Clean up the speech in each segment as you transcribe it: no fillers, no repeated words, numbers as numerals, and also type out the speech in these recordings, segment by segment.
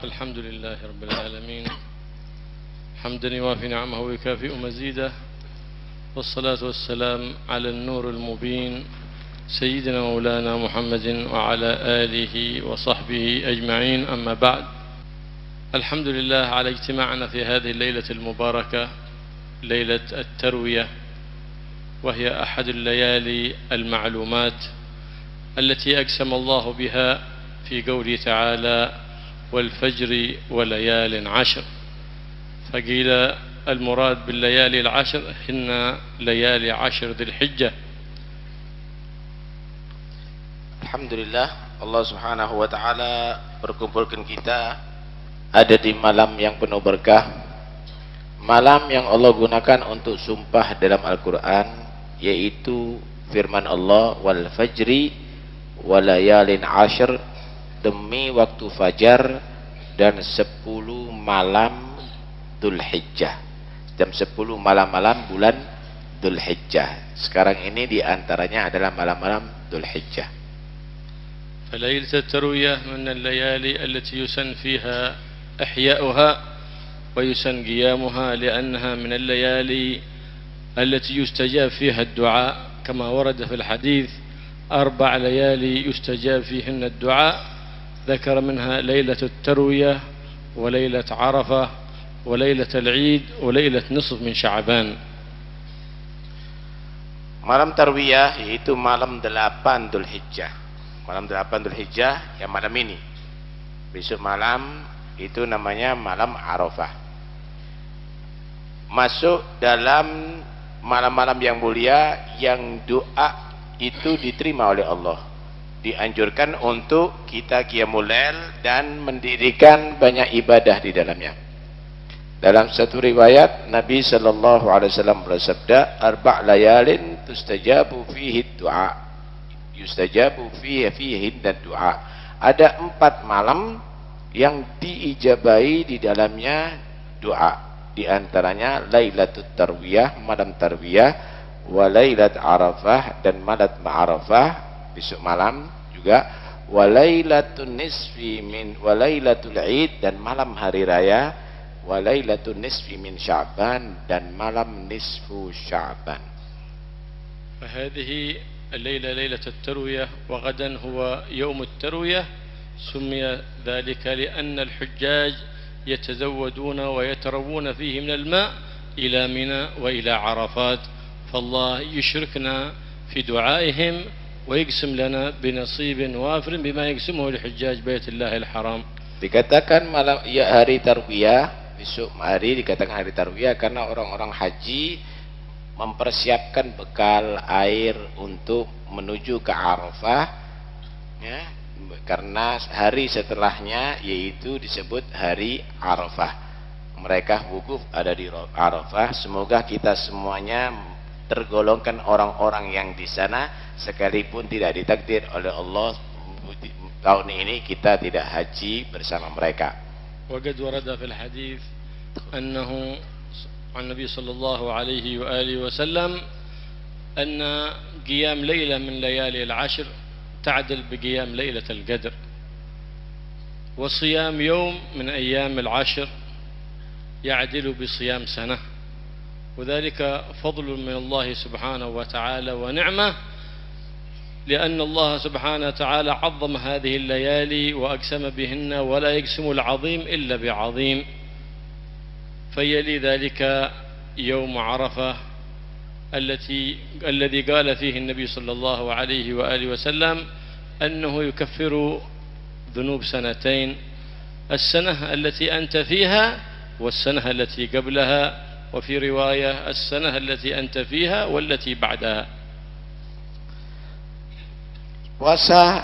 الحمد لله رب العالمين حمدا يوافي نعمه ويكافئ مزيده، والصلاة والسلام على النور المبين سيدنا مولانا محمد وعلى آله وصحبه أجمعين. أما بعد، الحمد لله على اجتماعنا في هذه الليلة المباركة، ليلة التروية، وهي أحد الليالي المعلومات التي أقسم الله بها في قوله تعالى: والفجر وليال عشر. فقيل المراد بالليالي العشر هن ليالي عشر ذي الحجة. Alhamdulillah, Allah Subhanahu wa taala berkumpulkan kita ada di malam yang penuh berkah, malam yang Allah gunakan untuk sumpah dalam Al-Quran, yaitu firman Allah, wal fajri walayalin ashir, demi waktu fajar dan 10 malam Dzulhijjah, jam 10 malam-malam bulan Dzulhijjah. Sekarang ini diantaranya adalah malam-malam Dzulhijjah. فليلة التروية من الليالي التي يسن فيها إحياؤها ويسن قيامها، لأنها من الليالي التي يستجاب فيها الدعاء، كما ورد في الحديث 4 ليالي يستجاب فيهن الدعاء، ذكر منها ليلة التروية وليلة عرفة وليلة العيد وليلة نصف من شعبان. Malam Tarwiyah yaitu malam 8 Dzulhijjah. Malam 8 Dzulhijjah yang malam ini. Besok malam itu namanya malam Arafah. Masuk dalam malam-malam yang mulia yang doa itu diterima oleh Allah. Dianjurkan untuk kita qiyamul lail dan mendirikan banyak ibadah di dalamnya. Dalam satu riwayat Nabi sallallahu alaihi wasallam bersabda, 4 layalin tustajabu fihi du'a, yustajabu fihi dan doa. Ada 4 malam yang diijabahi di dalamnya doa. Di antaranya Lailatul Tarwiyah, malam Tarwiyah, wa Lailat Arafah, dan malam Arafah besok malam juga, wa Lailatul Nisfi min wa Lailatul Id, dan malam hari raya, wa Lailatul Nisfi min Sya'ban, dan malam nisfu Sya'ban. فهذه الليلة ليلة التروية، وغدا هو يوم التروية. سمي ذلك لأن الحجاج يتزودون ويتروون فيه من الماء إلى منى وإلى عرفات، فالله يشركنا في دعائهم ويقسم لنا بنصيب وافر بما يقسمه لحجاج بيت الله الحرام. Dikatakan malam ya hari Tarwiyah, besok hari dikatakan hari Tarwiyah karena orang-orang haji mempersiapkan bekal air untuk menuju ke Arafah, ya, karena hari setelahnya yaitu disebut hari Arafah. Mereka wukuf ada di Arafah. Semoga kita semuanya tergolongkan orang-orang yang di sana, sekalipun tidak ditakdir oleh Allah tahun ini kita tidak haji bersama mereka. وقد ورد في الحديث أنه عن النبي صلى الله عليه وآله وسلم أن قيام ليلة من ليالي العشر تعدل بقيام ليلة القدر، وصيام يوم من أيام العشر يعدل بصيام سنة، وذلك فضل من الله سبحانه وتعالى ونعمة، لأن الله سبحانه وتعالى عظم هذه الليالي وأقسم بهن ولا يقسم العظيم إلا بعظيم. فيلي ذلك يوم عرفة الذي قال فيه النبي صلى الله عليه وآله وسلم أنه يكفر ذنوب سنتين، السنة التي أنت فيها والسنة التي قبلها، وفي رواية السنة التي أنت فيها والتي بعدها. Puasa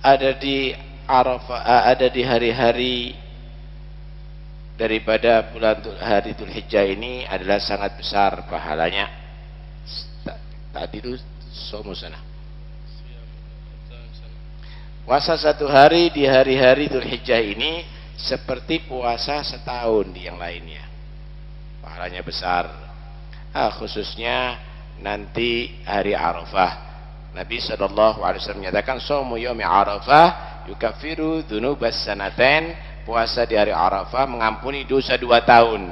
ada di Arafah, ada di hari-hari daripada bulan hari Dzulhijjah ini adalah sangat besar pahalanya. Tadi itu somusana. Puasa 1 hari di hari-hari Dzulhijjah ini seperti puasa setahun di yang lainnya. Pahalanya besar. Khususnya nanti hari Arafah. Nabi SAW menyatakan, "Shaumu yaumi Arafah yukaffiru dzunubas sanatain, puasa di hari Arafah mengampuni dosa 2 tahun.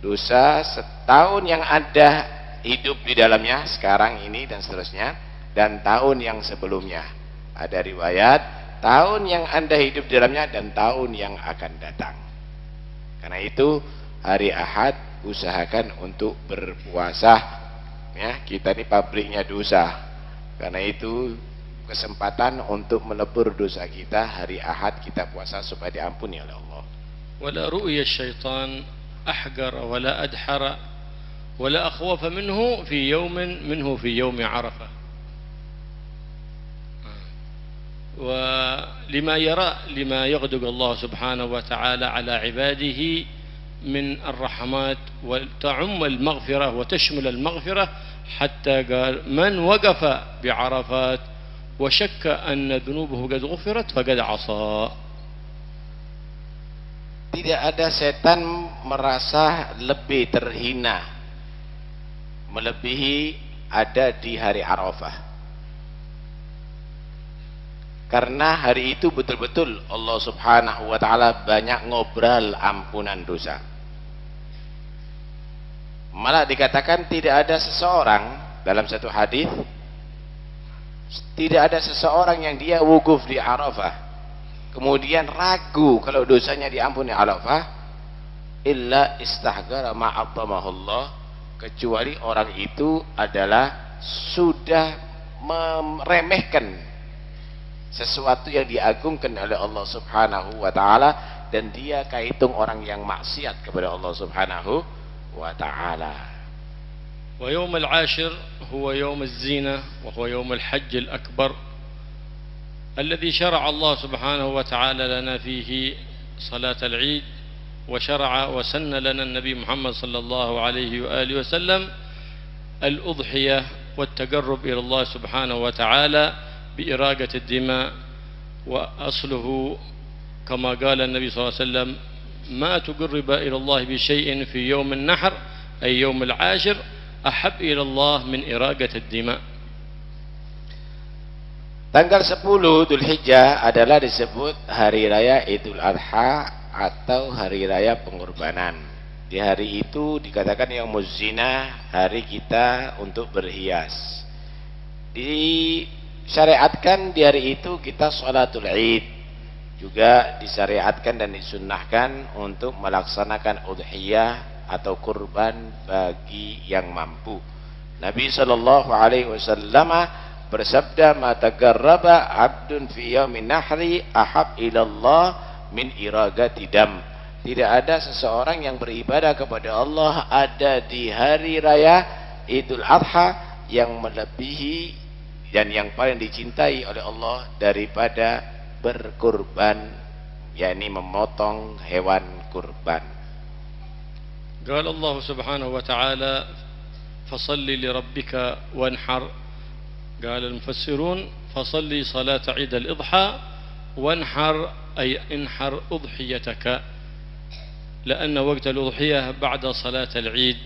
Dosa setahun yang ada hidup di dalamnya sekarang ini dan seterusnya, dan tahun yang sebelumnya. Ada riwayat tahun yang Anda hidup di dalamnya dan tahun yang akan datang. Karena itu hari Ahad usahakan untuk berpuasa. Ya, kita ini pabriknya dosa. Karena itu kesempatan untuk melebur dosa kita, hari Ahad kita puasa supaya diampuni oleh Allah. ولا رؤي الشيطان أحقر ولا أدحر ولا أخوف منه في يوم منه في يوم عرفة. ولما يرى لما يغدق الله سبحانه وتعالى على عباده من الرحمات، وتعم المغفرة وتشمل المغفرة، حتى قال من وقف بعرفات وشك أن ذنوبه قد غفرت فقد عصى. Tidak ada setan merasa lebih terhina melebihi ada di hari Arafah. Karena hari itu betul-betul Allah Subhanahu wa taala banyak ngobrol ampunan dosa. Malah dikatakan tidak ada seseorang dalam satu hadis, tidak ada seseorang yang dia wukuf di Arafah kemudian ragu kalau dosanya diampuni Arafah, illa istahgara ma'azzamahullah, kecuali orang itu adalah sudah meremehkan sesuatu yang diagungkan oleh Allah Subhanahu wa taala, dan dia kaitung orang yang maksiat kepada Allah Subhanahu wa taala. ويوم العاشر هو يوم الزينة وهو يوم الحج الأكبر الذي شرع الله سبحانه وتعالى لنا فيه صلاة العيد، وشرع وسن لنا النبي محمد صلى الله عليه وآله وسلم الأضحية والتقرب إلى الله سبحانه وتعالى بإراقة الدماء. وأصله كما قال النبي صلى الله عليه وسلم ما تقرب إلى الله بشيء في يوم النحر أي يوم العاشر أحب إلى الله من إراقة الدماء. Tanggal 10 Dzulhijjah adalah disebut hari raya Idul Adha atau hari raya pengorbanan. Di hari itu dikatakan yaumuz zina, hari kita untuk berhias. Disyariatkan di hari itu kita sholatul Id. Juga disyariatkan dan disunnahkan untuk melaksanakan udhiyah atau kurban bagi yang mampu. Nabi sallallahu alaihi wasallam bersabda, "Ma taqarraba 'abdun fi yaumin nahri ahab ilallah min iragati dam." Tidak ada seseorang yang beribadah kepada Allah ada di hari raya Idul Adha yang melebihi dan yang paling dicintai oleh Allah daripada berkurban, yakni memotong hewan kurban. قال الله سبحانه وتعالى فصل لربك وانحر. قال المفسرون فصلي صلاة عيد الإضحى وانحر أي انحر أضحيتك، لأن وقت الأضحية بعد صلاة العيد.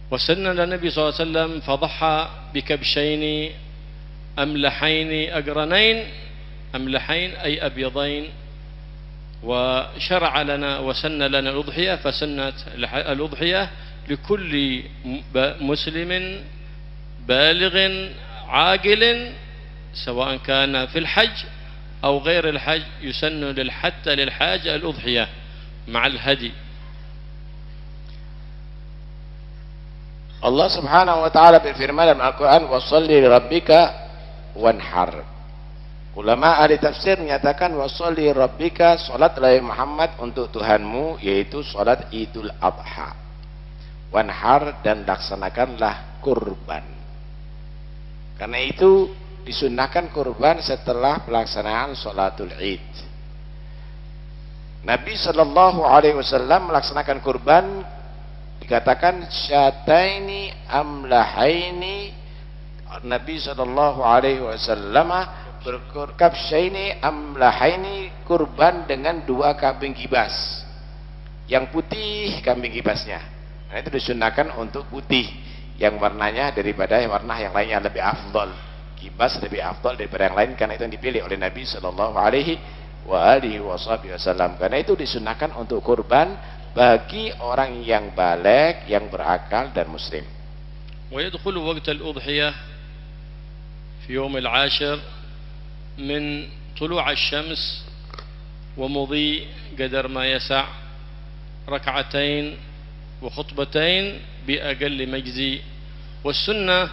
وسنن النبي صلى الله عليه وسلم فضحى بكبشين أملحين أقرنين، أملحين أي أبيضين، وشرع لنا وسن لنا الأضحية، فسنت الأضحية لكل مسلم بالغ عاقل سواء كان في الحج أو غير الحج، يسن حتى للحاج الأضحية مع الهدي. Allah Subhanahu wa taala berfirman dalam Al-Qur'an, "Washolli lirabbika wanhar." Ulama ahli tafsir menyatakan washolli lirabbika, salatlah Muhammad untuk Tuhanmu, yaitu salat Idul Adha. Wanhar, dan laksanakanlah kurban. Karena itu disunnahkan kurban setelah pelaksanaan salatul Id. Nabi sallallahu alaihi wasallam melaksanakan kurban dikatakan syataini amlahaini. Nabi sallallahu alaihi wasallam berkabsyaini amlahaini, kurban dengan 2 kambing kibas. Yang putih kambing kibasnya. Nah, itu disunnahkan untuk putih, yang warnanya daripada warna yang lainnya lebih afdal. kibas lebih afdal daripada yang lain, karena itu yang dipilih oleh Nabi sallallahu alaihi wasallam. Karena itu disunahkan untuk kurban bagi orang yang baligh, yang berakal dan muslim. ويدخل وقت الأضحية في يوم العاشر من طلوع الشمس ومضي قدر ما يسع ركعتين وخطبتين بأقل مجزي، والسنة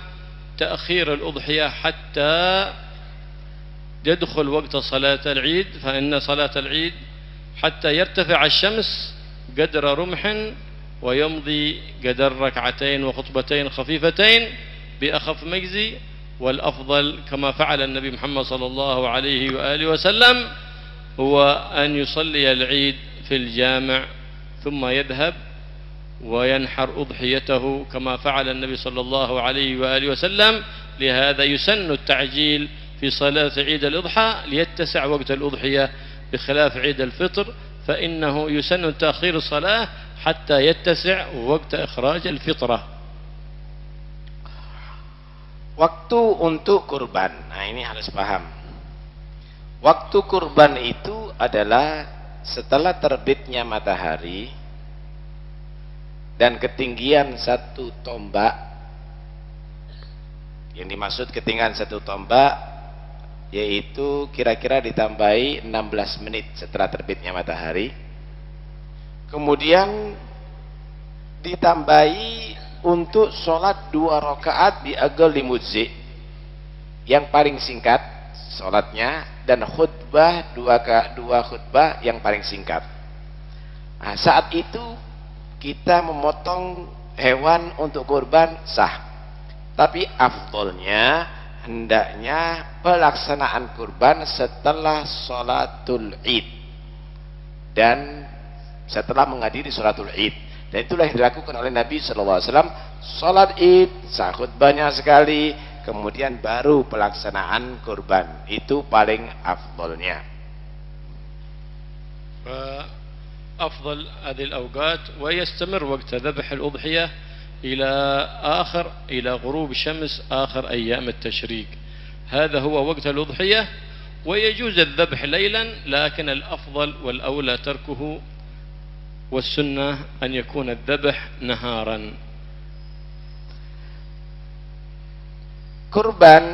تأخير الأضحية حتى يدخل وقت صلاة العيد، فإن صلاة العيد حتى يرتفع الشمس قدر رمح ويمضي قدر ركعتين وخطبتين خفيفتين بأخف مجزي. والأفضل كما فعل النبي محمد صلى الله عليه وآله وسلم هو أن يصلي العيد في الجامع ثم يذهب وينحر أضحيته كما فعل النبي صلى الله عليه وآله وسلم. لهذا يسن التعجيل في صلاة عيد الأضحى ليتسع وقت الأضحية، بخلاف عيد الفطر فإنه يسن تأخير الصلاة حتى يتسع وقت إخراج الفطرة. Waktu untuk kurban, nah ini harus paham. Waktu kurban itu adalah setelah terbitnya matahari dan ketinggian 1 tombak. Yang dimaksud ketinggian 1 tombak yaitu kira-kira ditambahi 16 menit setelah terbitnya matahari. Kemudian ditambahi untuk sholat 2 rakaat di aqall mujzi, yang paling singkat sholatnya, dan khutbah 2 khutbah yang paling singkat. Nah, saat itu kita memotong hewan untuk kurban sah, tapi afdolnya hendaknya pelaksanaan kurban setelah sholatul id dan setelah menghadiri sholatul id. Dan itulah yang dilakukan oleh Nabi SAW. Sholat id, sah khutbahnya sekali, kemudian baru pelaksanaan kurban. Itu paling afdolnya. أفضل هذه الأوقات ويستمر وقت ذبح الأضحية إلى غروب الشمس آخر أيام التشريق. هذا هو وقت الأضحية، ويجوز الذبح ليلا، لكن الأفضل والأولى تركه، والسنة أن يكون الذبح نهارا. Kurban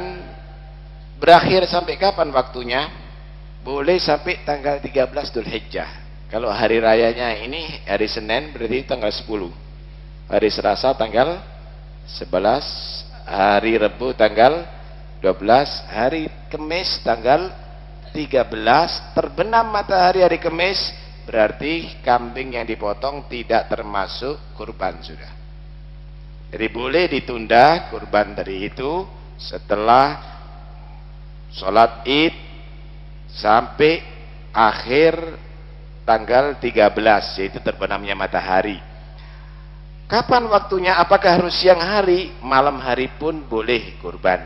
berakhir sampai kapan waktunya? Boleh sampai tanggal 13 Dzulhijjah. Kalau hari rayanya ini hari Senin, berarti tanggal 10. Hari Selasa tanggal 11, hari Rabu tanggal 12, hari Kamis tanggal 13. Terbenam matahari hari Kamis, berarti kambing yang dipotong tidak termasuk kurban sudah. Jadi boleh ditunda kurban dari itu setelah sholat id sampai akhir tanggal 13, yaitu terbenamnya matahari. Kapan waktunya? Apakah harus siang hari? Malam hari pun boleh kurban,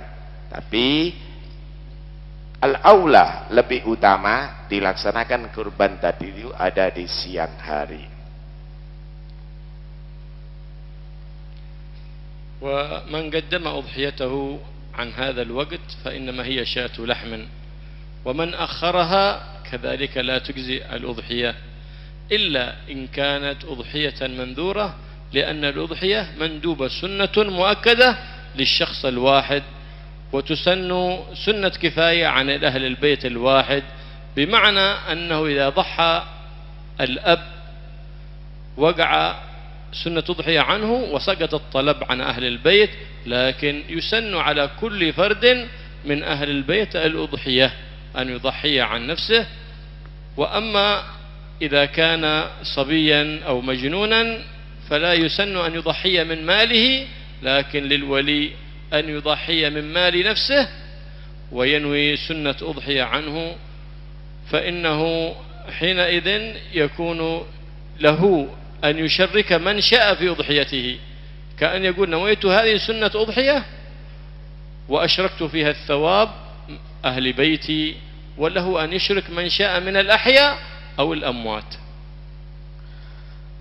tapi al-aula, lebih utama dilaksanakan kurban tadi itu ada di siang hari. ومن قدم أضحيته عن هذا الوقت فإنما هي شاة لحم، ومن أخرها كذلك لا تجزي الأضحية إلا إن كانت أضحية منذورة، لأن الأضحية مندوبة سنة مؤكدة للشخص الواحد، وتسن سنة كفاية عن أهل البيت الواحد، بمعنى أنه إذا ضحى الأب وقع سنة تضحية عنه وسقط الطلب عن أهل البيت، لكن يسن على كل فرد من أهل البيت الأضحية أن يضحي عن نفسه. وأما إذا كان صبيا أو مجنونا فلا يسن أن يضحي من ماله، لكن للولي أن يضحي من مال نفسه وينوي سنة أضحية عنه، فإنه حينئذ يكون له أن يشرك من شاء في أضحيته، كأن يقول نويت هذه سنة أضحية وأشركت فيها الثواب أهل بيتي، وله أن يشرك من شاء من الأحياء أو الأموات.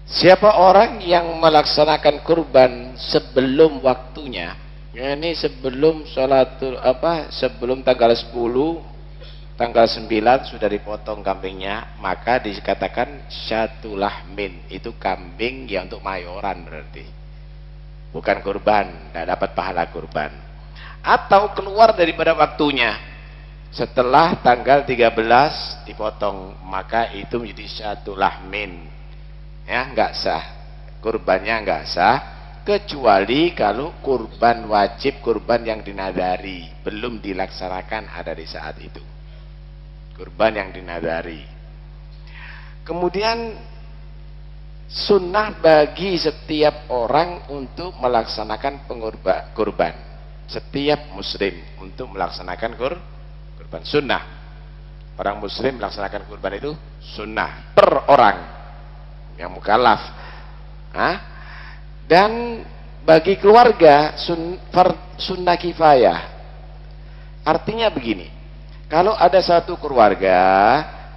Siapa orang yang melaksanakan kurban sebelum waktunya, Ini sebelum sebelum tanggal 10, tanggal 9 sudah dipotong kambingnya, maka dikatakan syatulahmin, itu kambing yang untuk mayoran berarti. Bukan kurban, tidak dapat pahala kurban. Atau keluar daripada waktunya. Setelah tanggal 13 dipotong, maka itu menjadi syatulahmin. Ya, enggak sah. Kurbannya enggak sah. Kecuali kalau kurban wajib, kurban yang dinadari belum dilaksanakan ada di saat itu, kurban yang dinadari. Kemudian sunnah bagi setiap orang untuk melaksanakan kurban, setiap muslim untuk melaksanakan kurban sunnah. Orang muslim melaksanakan kurban itu sunnah per orang yang mukallaf. Dan bagi keluarga sunnah kifayah. Artinya begini, kalau ada satu keluarga,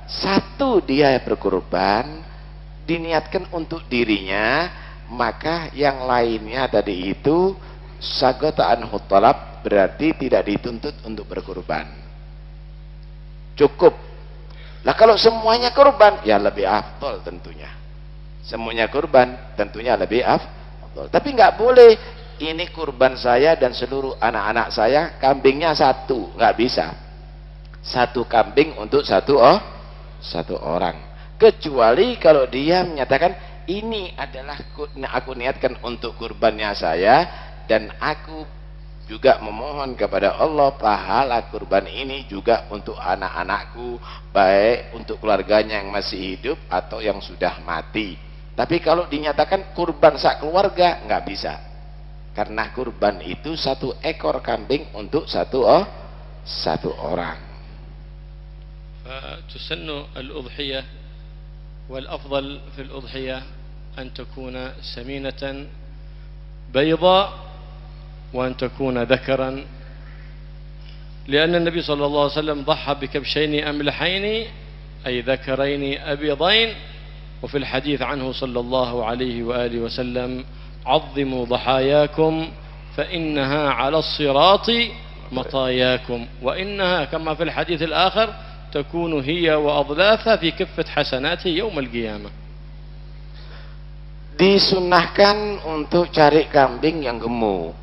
satu dia berkurban, diniatkan untuk dirinya, maka yang lainnya tadi itu sagata anhu talab, berarti tidak dituntut untuk berkurban, cukup. Nah kalau semuanya kurban, ya lebih afdol tentunya. Semuanya kurban tentunya lebih afdol. Tapi nggak boleh ini kurban saya dan seluruh anak-anak saya kambingnya satu, nggak bisa. Satu kambing untuk satu orang. Kecuali kalau dia menyatakan ini adalah aku niatkan untuk kurbannya saya, dan aku juga memohon kepada Allah pahala kurban ini juga untuk anak-anakku, baik untuk keluarganya yang masih hidup atau yang sudah mati. Tapi kalau dinyatakan kurban sak keluarga, nggak bisa, karena kurban itu satu ekor kambing untuk satu orang. فتسن الأضحية والأفضل في الأضحية أن تكون سمينة بيضاء وأن تكون ذكرا، لأن النبي صلى الله عليه وسلم ضحى بكبشين أملحين أي ذكرين أبيضين، وفي الحديث عنه صلى الله عليه وآله وسلم عظموا ضحاياكم فإنها على الصراط مطاياكم، وإنها كما في الحديث الآخر تكون هي وأضلافها في كفة حسناته يوم القيامة. Disunnahkan untuk cari kambing yang gemuk,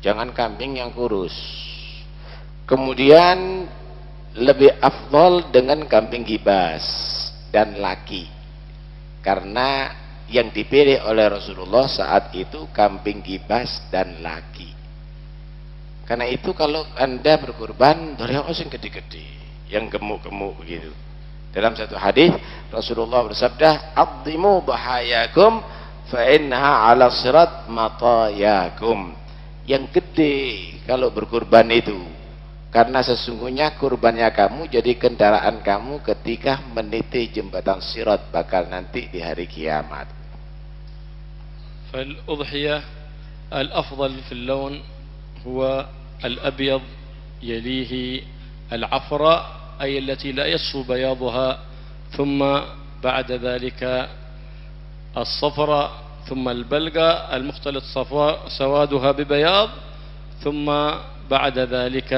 jangan kambing yang kurus. Kemudian lebih afdol dengan kambing gibas dan laki, karena yang dipilih oleh Rasulullah saat itu kambing gibas dan laki. Karena itu kalau Anda berkurban dari yang gede-gede, yang gemuk-gemuk begitu. Dalam satu hadis Rasulullah bersabda, "Addimu dhahayakum fa innaha 'ala sirat matayakum." Yang gede kalau berkurban itu, karena sesungguhnya kurbannya kamu jadi kendaraan kamu ketika meniti jembatan sirat bakal nanti di hari kiamat. فالأضحية الأفضل في اللون هو الأبيض، يليه العفراء أي التي لا يصفو بياضها، ثم بعد ذلك الصفراء، ثم البلغة المختلط سوادها ببياض، ثم بعد ذلك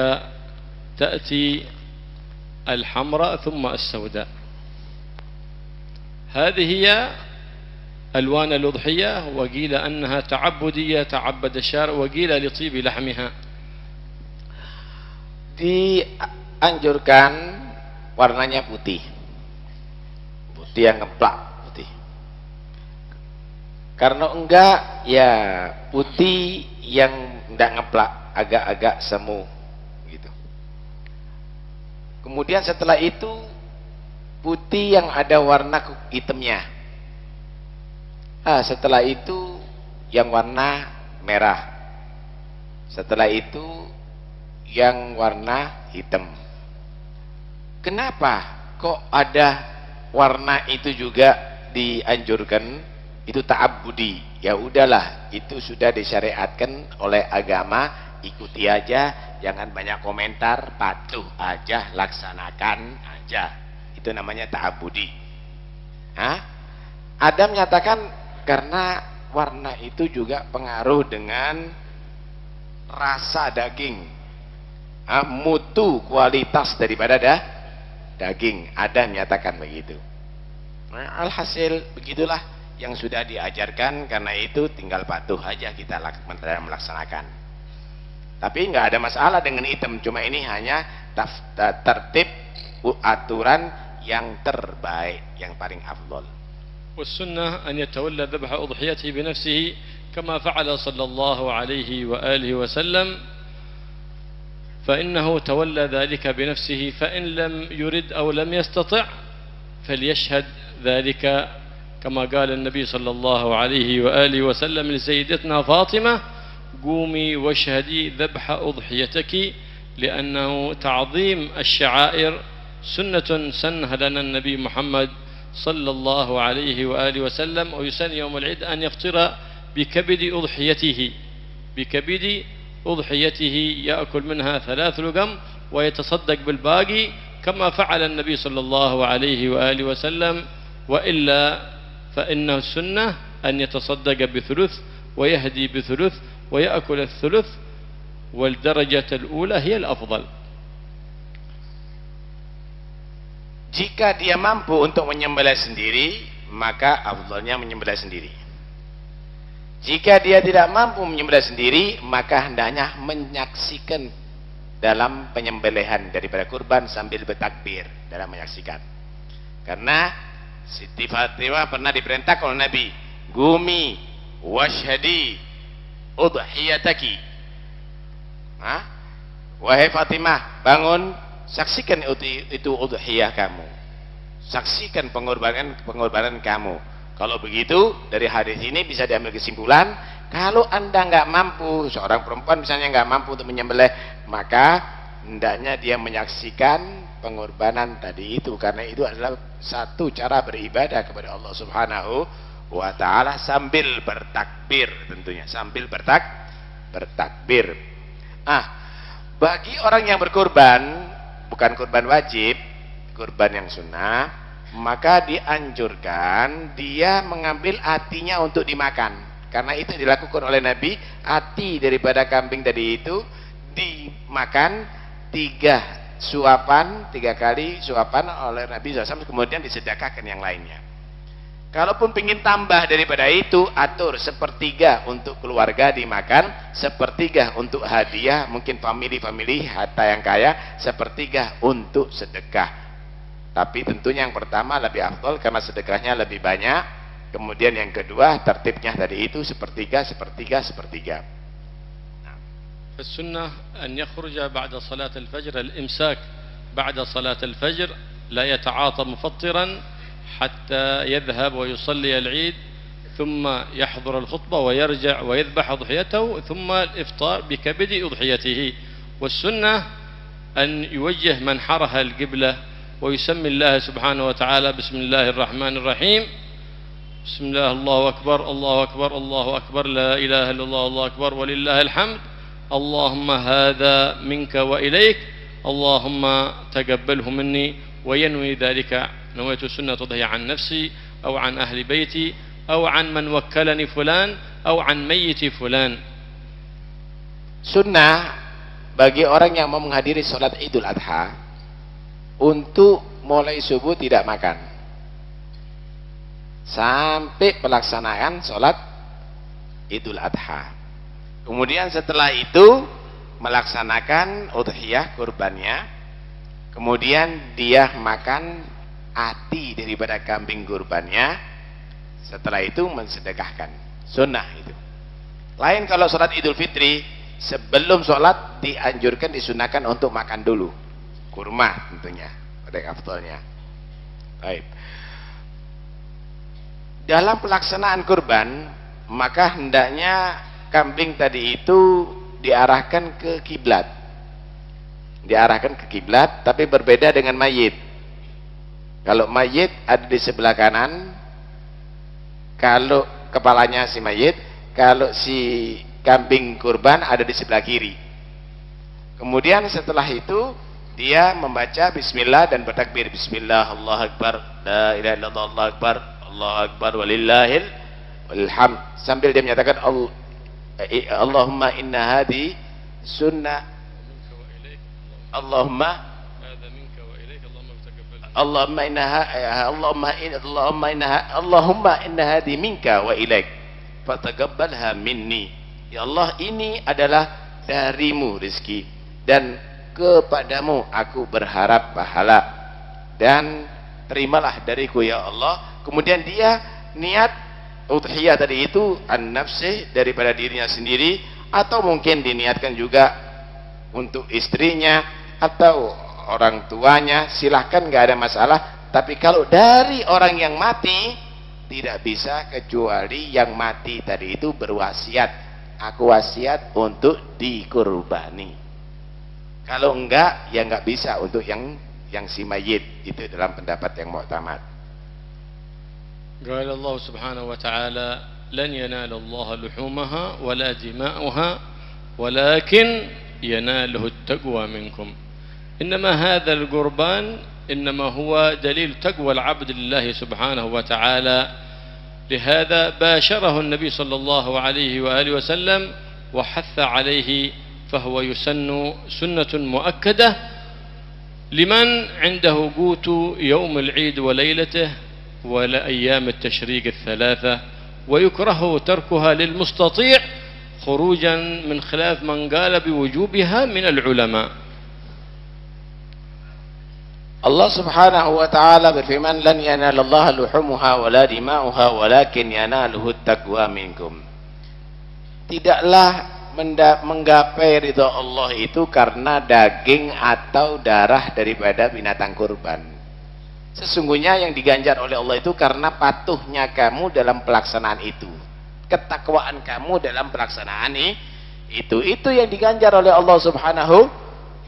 تأتي الحمراء ثم السوداء. هذه هي ألوان الأضحية، وقيل أنها تعبدية تعبد الشارع، وقيل لطيب لحمها. Dianjurkan warnanya putih, putih yang ngeplak, putih. Karena enggak ya putih yang enggak ngeplak, agak-agak semu gitu. Kemudian setelah itu putih yang ada warna hitamnya. Setelah itu yang warna merah. Setelah itu yang warna hitam. Kenapa kok ada warna itu juga dianjurkan? Itu ta'abbudi. Ya udahlah, itu sudah disyariatkan oleh agama, ikuti aja, jangan banyak komentar, patuh aja, laksanakan aja. Itu namanya ta'abbudi. Adam menyatakan karena warna itu juga pengaruh dengan rasa daging, mutu kualitas daripada daging, ada menyatakan begitu. Nah, alhasil begitulah yang sudah diajarkan, karena itu tinggal patuh aja kita melaksanakan. Tapi nggak ada masalah dengan item, cuma ini hanya tertib aturan yang terbaik, yang paling afdol. والسنة أن يتولى ذبح أضحيته بنفسه كما فعل صلى الله عليه وآله وسلم، فإنه تولى ذلك بنفسه، فإن لم يرد أو لم يستطع فليشهد ذلك كما قال النبي صلى الله عليه وآله وسلم لسيدتنا فاطمة: قومي واشهدي ذبح أضحيتك، لأنه تعظيم الشعائر سنة سنها لنا النبي محمد صلى الله عليه وآله وسلم. ويسن يوم العيد أن يفطر بكبد أضحيته يأكل منها 3 لقم ويتصدق بالباقي كما فعل النبي صلى الله عليه وآله وسلم، وإلا فإنه السنة أن يتصدق بثلث ويهدي بثلث ويأكل الثلث، والدرجة الأولى هي الأفضل. Jika dia mampu untuk menyembelih sendiri, maka afdalnya menyembelih sendiri. Jika dia tidak mampu menyembelih sendiri, maka hendaknya menyaksikan dalam penyembelihan daripada kurban sambil bertakbir dalam menyaksikan. Karena Siti Fatimah pernah diperintahkan oleh Nabi, "Gumi washhadi udhiyataki." Wahai Fatimah, bangun, saksikan itu udhiyah kamu, saksikan pengorbanan kamu. Kalau begitu, dari hadis ini bisa diambil kesimpulan, kalau anda nggak mampu, seorang perempuan misalnya nggak mampu untuk menyembelih, maka hendaknya dia menyaksikan pengorbanan tadi itu, karena itu adalah satu cara beribadah kepada Allah Subhanahu wa Ta'ala sambil bertakbir, tentunya sambil bertakbir. Bagi orang yang berkorban, bukan kurban wajib, kurban yang sunnah, maka dianjurkan dia mengambil hatinya untuk dimakan, karena itu dilakukan oleh Nabi. Hati daripada kambing tadi itu dimakan 3 kali suapan oleh Nabi SAW, kemudian disedekahkan yang lainnya. Kalaupun ingin tambah daripada itu, atur 1/3 untuk keluarga dimakan, 1/3 untuk hadiah, mungkin family harta yang kaya, 1/3 untuk sedekah. Tapi tentunya yang pertama lebih afdal karena sedekahnya lebih banyak. Kemudian yang kedua, tertibnya tadi itu 1/3. السنة أن يخرج بعد صلاة الفجر، الإمساك بعد صلاة الفجر، لا يتعاطى مفطرا حتى يذهب ويصلي العيد، ثم يحضر الخطبة ويرجع ويذبح أضحيته، ثم الإفطار بكبد أضحيته. والسنة أن يوجه منحرها القبلة ويسمي الله سبحانه وتعالى بسم الله الرحمن الرحيم، بسم الله الله أكبر الله أكبر الله أكبر لا إله إلا الله الله أكبر ولله الحمد، اللهم هذا منك وإليك، اللهم تقبله مني، وينوي ذلك نويت السنة تضحية عن نفسي أو عن أهل بيتي أو عن من وكلني فلان أو عن ميت فلان. Sunnah bagi orang yang mau menghadiri sholat Idul Adha untuk mulai subuh tidak makan sampai pelaksanaan sholat Idul Adha. Kemudian setelah itu melaksanakan udhiyah kurbannya, kemudian dia makan hati daripada kambing kurbannya, setelah itu mensedekahkan. Sunnah itu. Lain kalau sholat Idul Fitri, sebelum sholat dianjurkan, disunahkan untuk makan dulu kurma, tentunya pada afdalnya. Baik. Dalam pelaksanaan kurban, maka hendaknya kambing tadi itu diarahkan ke kiblat, tapi berbeda dengan mayit. Kalau mayit ada di sebelah kanan, kalau kepalanya si mayit, kalau si kambing kurban ada di sebelah kiri. Kemudian setelah itu dia membaca bismillah dan bertakbir, bismillah Allahu akbar la ilaha illallah Allahu akbar Allahu akbar walillahil hamd, sambil dia menyatakan Allahumma inna hadi sunnah. Allahumma Allahumma inna hadhi minka wa ilaik fataqabbalha minni. Ya Allah, ini adalah darimu rezeki dan kepadamu aku berharap pahala dan terimalah dariku ya Allah. Kemudian dia niat udhiyah tadi itu an-nafsih, daripada dirinya sendiri, atau mungkin diniatkan juga untuk istrinya atau orang tuanya, silahkan, nggak ada masalah. Tapi kalau dari orang yang mati, tidak bisa kecuali yang mati tadi itu berwasiat, aku wasiat untuk dikurbani. Kalau enggak, ya enggak bisa untuk yang si mayit. Itu dalam pendapat yang mu'tamad. قال الله سبحانه وتعالى لن ينال الله لحومها ولا دماؤها ولكن يناله التقوى منكم. إنما هذا القربان إنما هو دليل تقوى العبد لله سبحانه وتعالى. لهذا باشره النبي صلى الله عليه وآله وسلم وحث عليه، فهو يسن سنة مؤكدة لمن عنده قوت يوم العيد وليلته ولا أيام التشريق الثلاثة، ويكره تركها للمستطيع خروجا من خلاف من قال بوجوبها من العلماء. Allah subhanahu wa ta'ala berfirman, lan yanalallaha luhumuha wala dima'uha walakin yanaluhu taqwa minkum. Tidaklah menggapai ridha Allah itu karena daging atau darah daripada binatang kurban. Sesungguhnya yang diganjar oleh Allah itu karena patuhnya kamu dalam pelaksanaan itu, ketakwaan kamu dalam pelaksanaan itu yang diganjar oleh Allah subhanahu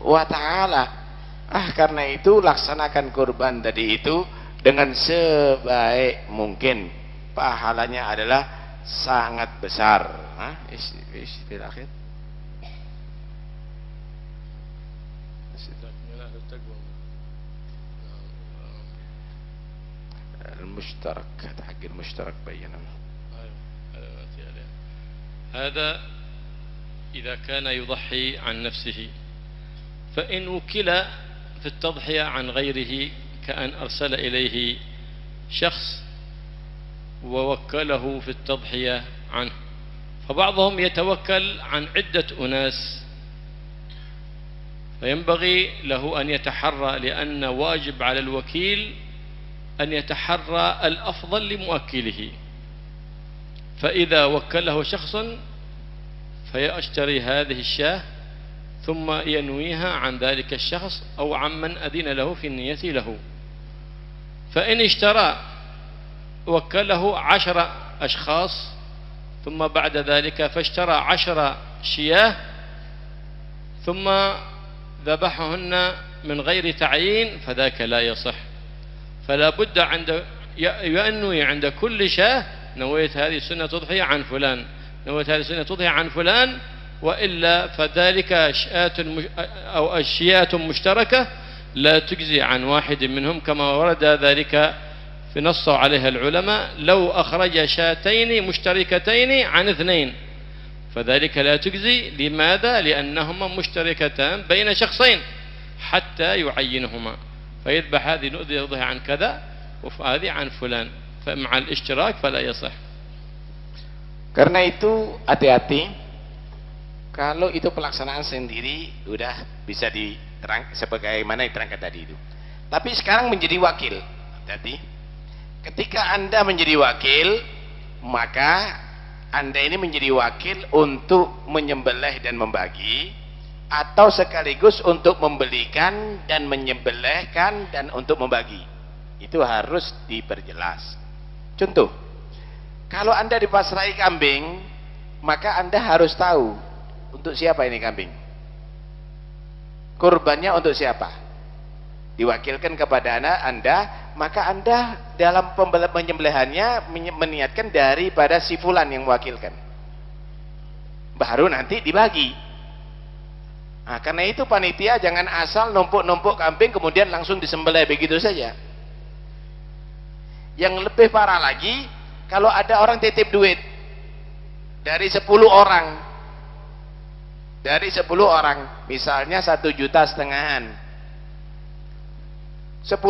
wa ta'ala. Karena itu laksanakan kurban tadi itu dengan sebaik mungkin, pahalanya adalah sangat besar. Akhir. المشترك حق المشترك بينا. هذا إذا كان يضحي عن نفسه، فإن وكل في التضحية عن غيره كأن أرسل إليه شخص ووكله في التضحية عنه، فبعضهم يتوكل عن عدة أناس، فينبغي له أن يتحرى، لأن واجب على الوكيل أن يتحرى الأفضل لموكله. فإذا وكله شخص فيشتري هذه الشاة ثم ينويها عن ذلك الشخص أو عمن أذن له في النية له. فإن اشترى وكله 10 أشخاص ثم بعد ذلك فاشترى 10 شياه ثم ذبحهن من غير تعيين، فذاك لا يصح. فلا بد ينوي عند كل شاه نويت هذه السنة تضحية عن فلان، نويت هذه السنة تضحية عن فلان، وإلا فذلك أو أشياء مشتركة لا تجزي عن واحد منهم، كما ورد ذلك في نص عليها العلماء لو أخرج شاتين مشتركتين عن 2 فذلك لا تجزي. لماذا؟ لأنهما مشتركتان بين شخصين حتى يعينهما، فيذبح هذه يضحي عن كذا وهذه عن فلان، فمع الاشتراك فلا يصح. Karena itu hati-hati. Kalau itu pelaksanaan sendiri udah bisa diterang sebagaimana diterangkan tadi itu. Tapi sekarang menjadi wakil. Jadi ketika Anda menjadi wakil, maka Anda ini menjadi wakil untuk menyembelih dan membagi, atau sekaligus untuk membelikan dan menyembelihkan dan untuk membagi. Itu harus diperjelas. Contoh, kalau Anda dipasrai kambing, maka Anda harus tahu untuk siapa ini kambing, kurbannya untuk siapa, diwakilkan kepada Anda, maka Anda dalam penyembelihannya meniatkan daripada si fulan yang mewakilkan, baru nanti dibagi. Karena itu panitia jangan asal numpuk-numpuk kambing kemudian langsung disembelih begitu saja. Yang lebih parah lagi, kalau ada orang titip duit dari 10 orang, Dari 10 orang, misalnya 1,5 juta. 10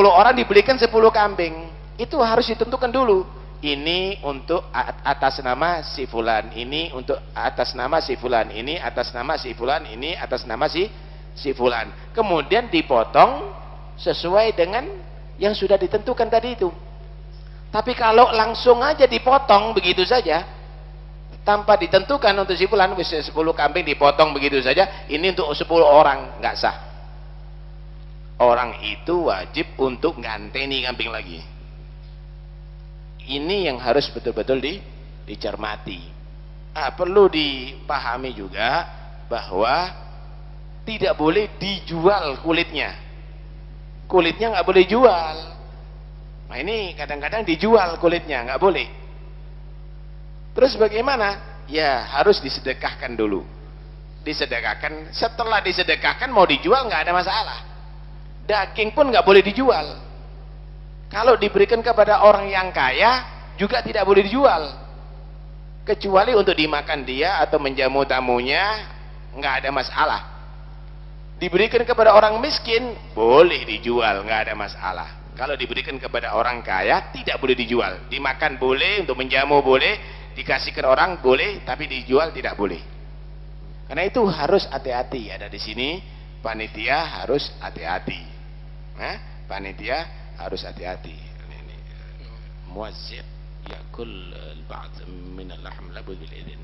orang dibelikan 10 kambing. Itu harus ditentukan dulu. Ini untuk atas nama si fulan, ini untuk atas nama si fulan, ini atas nama si fulan, ini atas nama si fulan. Kemudian dipotong sesuai dengan yang sudah ditentukan tadi itu. Tapi kalau langsung aja dipotong begitu saja, tanpa ditentukan untuk si fulan, 10 kambing dipotong begitu saja, ini untuk 10 orang, nggak sah. Orang itu wajib untuk nganteni kambing lagi. Ini yang harus betul-betul dicermati. Perlu dipahami juga bahwa tidak boleh dijual kulitnya. Kulitnya nggak boleh jual. Nah ini kadang-kadang dijual kulitnya, nggak boleh. Terus bagaimana? Ya harus disedekahkan dulu. Disedekahkan. Setelah disedekahkan mau dijual nggak ada masalah. Daging pun nggak boleh dijual. Kalau diberikan kepada orang yang kaya juga tidak boleh dijual, kecuali untuk dimakan dia atau menjamu tamunya, nggak ada masalah. Diberikan kepada orang miskin boleh dijual, nggak ada masalah. Kalau diberikan kepada orang kaya tidak boleh dijual. Dimakan boleh, untuk menjamu boleh, dikasihkan orang boleh, tapi dijual tidak boleh. Karena itu harus hati-hati. Ada di sini panitia harus hati-hati. Panitia harus hati-hati. Ini muazzin yakul al-ba'd min al-lahm labud bil idhn.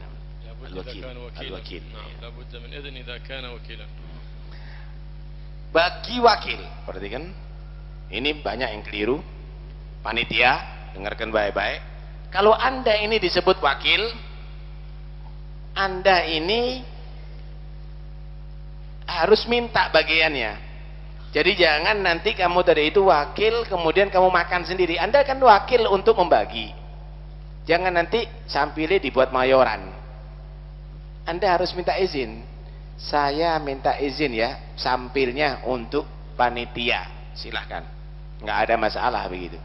Al-wakil. Labud min idhn idza kana wakilan. Bagi wakil, perhatikan. Ini banyak yang keliru. Panitia, dengarkan baik-baik. Kalau Anda ini disebut wakil, Anda ini harus minta bagiannya. Jadi jangan nanti kamu tadi itu wakil, kemudian kamu makan sendiri. Anda kan wakil untuk membagi. Jangan nanti sampilnya dibuat mayoran. Anda harus minta izin. Saya minta izin ya, sampilnya untuk panitia. Silahkan. Nggak ada masalah begitu.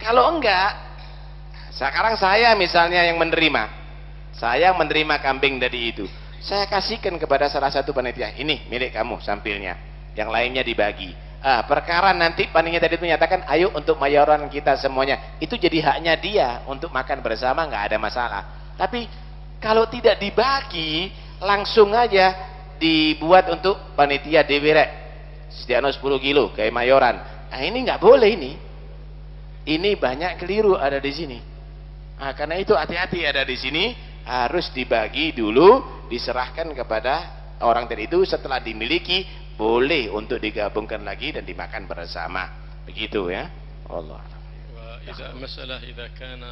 Kalau enggak, sekarang saya misalnya yang menerima. Saya menerima kambing dari itu. Saya kasihkan kepada salah satu panitia. Ini milik kamu sampilnya. Yang lainnya dibagi. Perkara nanti panitia tadi itu menyatakan ayo untuk mayoran kita semuanya, itu jadi haknya dia untuk makan bersama, nggak ada masalah. Tapi kalau tidak dibagi, langsung aja dibuat untuk panitia dewerek sediano 10 kilo kayak mayoran. Ini nggak boleh ini banyak keliru ada di sini. Karena itu hati-hati, ada di sini harus dibagi dulu, diserahkan kepada orang tadi itu. Setelah dimiliki boleh untuk digabungkan lagi dan dimakan bersama, begitu ya. Allah. وإذا مسألة إذا كان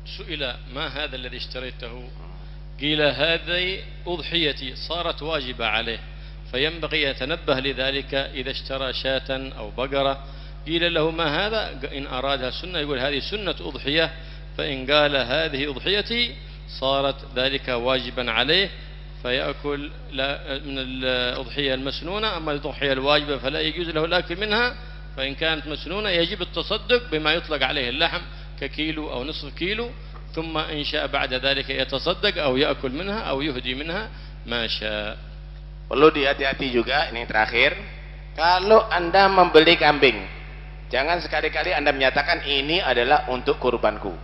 سئل ما هذا الذي اشتريته قيل هذه أضحيتي صارت واجبة عليه فينبغي يتنبه لذلك. إذا اشترى شاة أو بقرة قيل له ما هذا، إن أرادها سنة يقول هذه سنة أضحية، فإن قال هذه أضحيتي صارت ذلك واجبا عليه فيأكل من الأضحية المسنونة. أما الأضحية الواجبة فلا يجوز له الأكل منها، فإن كانت مسنونة يجب التصدق بما يطلق عليه اللحم ككيلو أو نصف كيلو، ثم إن شاء بعد ذلك يتصدق أو يأكل منها أو يهدي منها ما شاء. Perlu dihati-hati juga, ini terakhir. Kalau Anda membeli kambing, jangan sekali-kali Anda menyatakan ini adalah untuk kurbanku.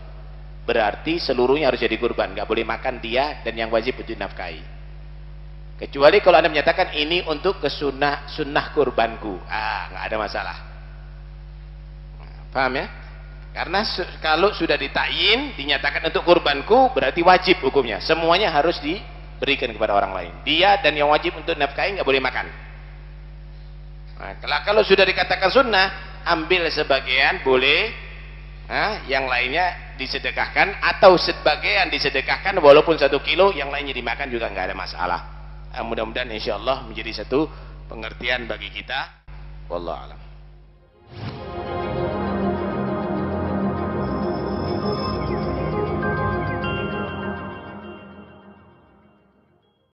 Berarti seluruhnya harus jadi kurban, nggak boleh makan dia dan yang wajib untuk dinafkahi. Kecuali kalau Anda menyatakan ini untuk sunnah kurbanku, nggak ada masalah. Paham ya? Karena kalau sudah ditakyin, dinyatakan untuk kurbanku, berarti wajib hukumnya. Semuanya harus diberikan kepada orang lain. Dia dan yang wajib untuk nafkahi nggak boleh makan. Kalau sudah dikatakan sunnah, ambil sebagian boleh, yang lainnya disedekahkan, atau sebagian disedekahkan walaupun 1 kilo, yang lainnya dimakan juga nggak ada masalah. Mudah-mudahan insyaallah menjadi satu pengertian bagi kita. Wallahu a'lam.